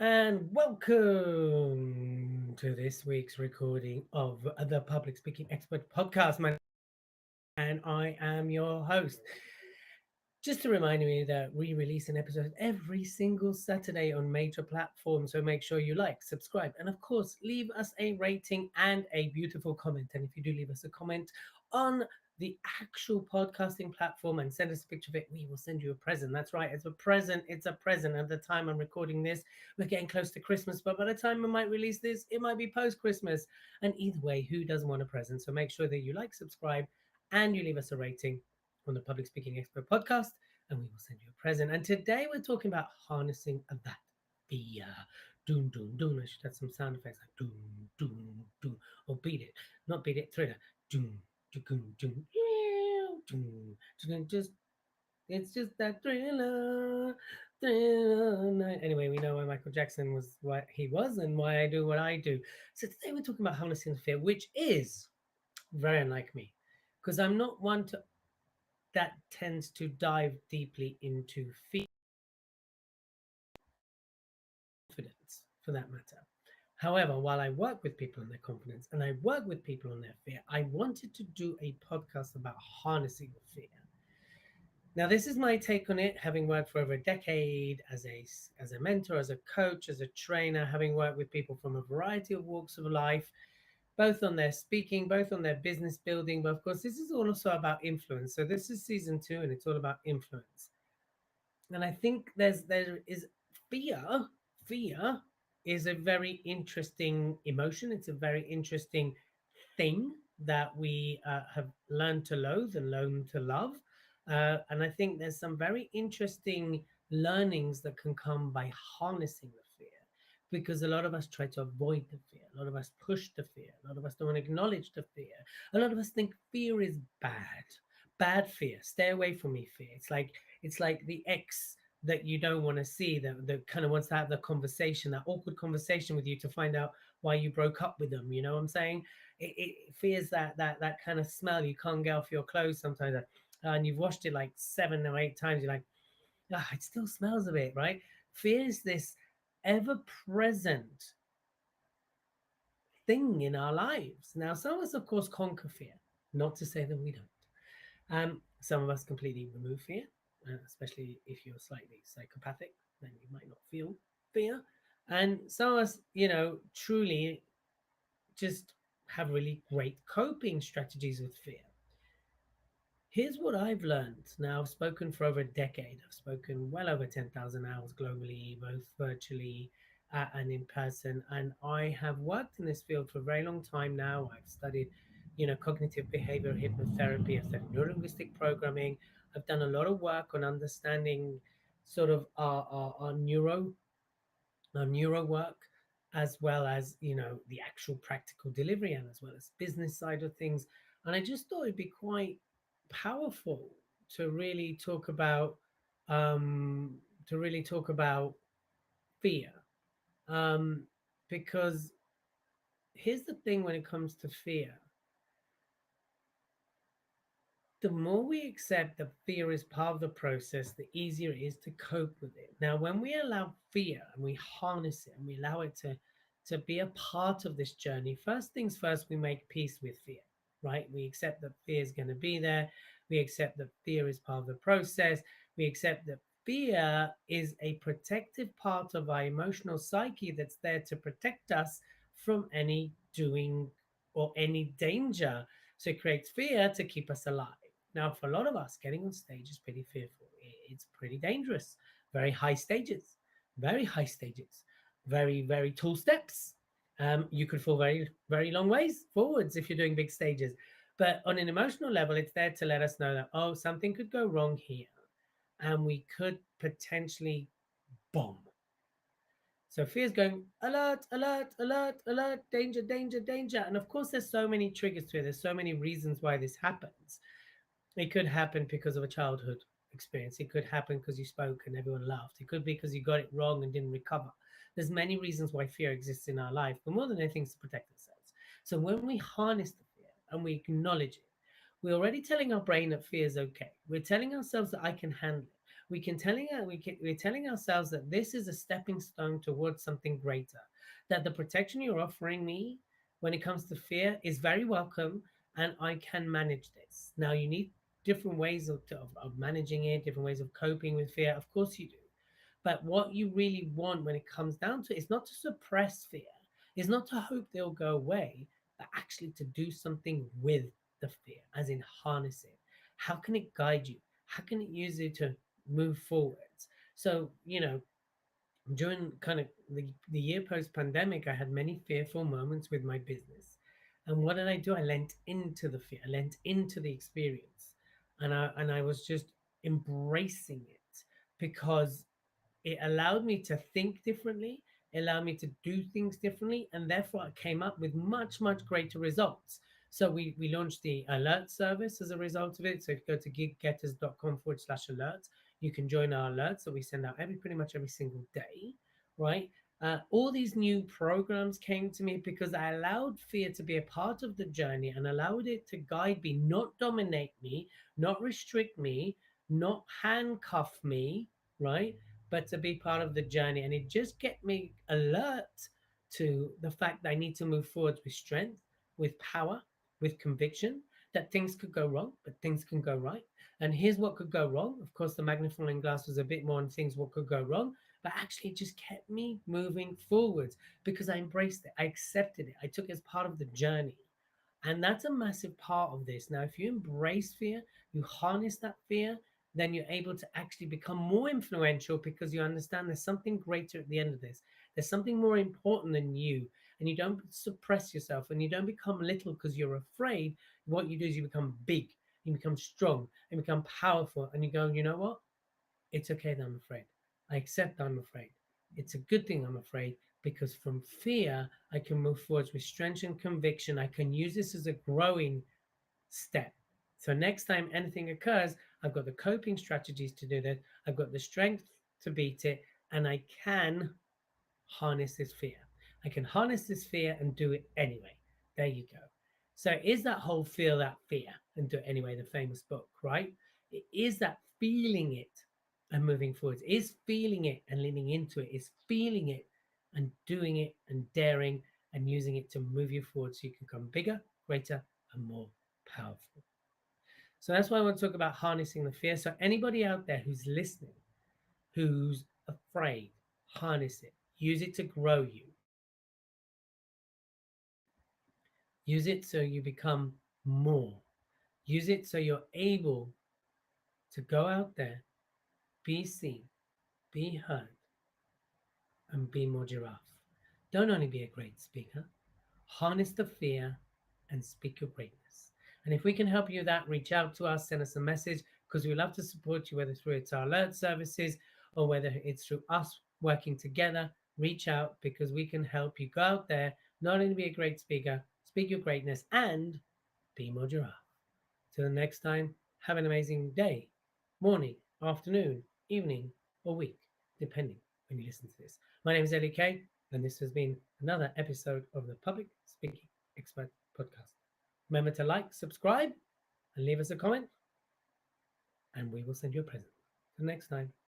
And welcome to this week's recording of the Public Speaking Expert Podcast. And I am your host. Just to remind you that we release an episode every single Saturday on major platforms. So make sure you like, subscribe, and of course, leave us a rating and a beautiful comment. And if you do leave us a comment on the actual podcasting platform and send us a picture of it, we will send you a present. That's right, it's a present. It's a present. At the time I'm recording this, we're getting close to Christmas, but by the time I might release this, it might be post Christmas. And either way, who doesn't want a present? So make sure that you like, subscribe, and you leave us a rating on the Public Speaking Expert podcast, and we will send you a present. And today we're talking about harnessing that fear. Doom, doom, doom. I should have some sound effects like doom, doom, doom. Or beat it. Not beat it, thriller. Doom, doom, doom, doom, doom. It's just that thriller. Thriller. Anyway, we know why Michael Jackson was what he was and why I do what I do. So today we're talking about harnessing fear, which is very unlike me, because I'm not one to that tends to dive deeply into fear, confidence for that matter. However, while I work with people on their confidence and I work with people on their fear, I wanted to do a podcast about harnessing the fear. Now, this is my take on it, having worked for over a decade as a mentor, as a coach, as a trainer, having worked with people from a variety of walks of life, both on their speaking, both on their business building. But of course, this is also about influence. So this is season 2, and it's all about influence. And I think there is fear. Fear is a very interesting emotion. It's a very interesting thing that we have learned to loathe and learned to love. And I think there's some very interesting learnings that can come by harnessing the fear, because a lot of us try to avoid the fear. A lot of us push the fear. A lot of us don't acknowledge the fear. A lot of us think fear is bad. Bad fear. Stay away from me, fear. It's like the ex that you don't want to see, that kind of wants to have the conversation, that awkward conversation with you to find out why you broke up with them. You know what I'm saying? It fears that kind of smell you can't get off your clothes sometimes, and you've washed it like 7 or 8 times. You're like, ah, it still smells a bit, right? Fear is this ever-present thing in our lives. Now, some of us, of course, conquer fear. Not to say that we don't. Some of us completely remove fear, especially if you're slightly psychopathic, then you might not feel fear. And some of us, truly just have really great coping strategies with fear. Here's what I've learned. Now, I've spoken for over a decade. I've spoken well over 10,000 hours globally, both virtually and in person. And I have worked in this field for a very long time now. I've studied, cognitive behavior hypnotherapy. I've studied neurolinguistic programming. I've done a lot of work on understanding sort of our neuro work, as well as, the actual practical delivery, and as well as business side of things. And I just thought it'd be quite powerful to really talk about um to really talk about fear, um because here's the thing: when it comes to fear, the more we accept that fear is part of the process, the easier it is to cope with it. Now, when we allow fear and we harness it and we allow it to be a part of this journey, first things first, we make peace with fear, right? We accept that fear is going to be there. We accept that fear is part of the process. We accept that fear is a protective part of our emotional psyche that's there to protect us from any doing or any danger. So it creates fear to keep us alive. Now, for a lot of us, getting on stage is pretty fearful. It's pretty dangerous. Very high stages, very high stages, very, very tall steps. You could fall very, very long ways forwards if you're doing big stages. But on an emotional level, it's there to let us know that, oh, something could go wrong here, and we could potentially bomb. So fear is going alert, alert, alert, alert, danger, danger, danger. And of course, there's so many triggers to it. There's so many reasons why this happens. It could happen because of a childhood experience. It could happen because you spoke and everyone laughed. It could be because you got it wrong and didn't recover. There's many reasons why fear exists in our life, but more than anything, it's to protect ourselves. So when we harness the fear and we acknowledge it, we're already telling our brain that fear is okay. We're telling ourselves that I can handle it. we're telling ourselves that this is a stepping stone towards something greater. That the protection you're offering me when it comes to fear is very welcome, and I can manage this. Now you need different ways of managing it, different ways of coping with fear. Of course you do. But what you really want when it comes down to it is not to suppress fear, is not to hope they'll go away, but actually to do something with the fear, as in harness it. How can it guide you? How can it use you to move forwards? So, during kind of the year post pandemic, I had many fearful moments with my business. And what did I do? I lent into the fear, I lent into the experience. And I was just embracing it because it allowed me to think differently, it allowed me to do things differently, and therefore I came up with much, much greater results. So we launched the alert service as a result of it. So if you go to giggetters.com/alerts, you can join our alerts that we send out pretty much every single day, right? All these new programs came to me because I allowed fear to be a part of the journey and allowed it to guide me, not dominate me, not restrict me, not handcuff me, right? But to be part of the journey. And it just get me alert to the fact that I need to move forward with strength, with power, with conviction, that things could go wrong, but things can go right. And here's what could go wrong. Of course, the magnifying glass was a bit more on things what could go wrong, but actually it just kept me moving forwards because I embraced it. I accepted it. I took it as part of the journey. And that's a massive part of this. Now, if you embrace fear, you harness that fear, then you're able to actually become more influential because you understand there's something greater at the end of this. There's something more important than you. And you don't suppress yourself and you don't become little because you're afraid. What you do is you become big, you become strong, and become powerful. And you go, you know what? It's okay that I'm afraid. I accept that I'm afraid. It's a good thing I'm afraid because from fear, I can move forwards with strength and conviction. I can use this as a growing step. So next time anything occurs, I've got the coping strategies to do that. I've got the strength to beat it, and I can harness this fear. I can harness this fear and do it anyway. There you go. So is that whole feel that fear and do it anyway, the famous book, right? It is that feeling it and moving forwards, is feeling it and leaning into it, is feeling it and doing it and daring and using it to move you forward so you can become bigger, greater, and more powerful. So that's why I want to talk about harnessing the fear. So anybody out there who's listening, who's afraid, harness it. Use it to grow you. Use it so you become more. Use it so you're able to go out there, be seen, be heard, and be more giraffe. Don't only be a great speaker, harness the fear and speak your greatness. And if we can help you with that, reach out to us, send us a message because we love to support you, whether through it's our alert services or whether it's through us working together. Reach out because we can help you go out there, not only be a great speaker, speak your greatness, and be more giraffe. Till the next time, have an amazing day, morning, afternoon, evening, or week, depending when you listen to this. My name is Elliot Kay, and this has been another episode of the Public Speaking Expert Podcast. Remember to like, subscribe, and leave us a comment, and we will send you a present. Till next time.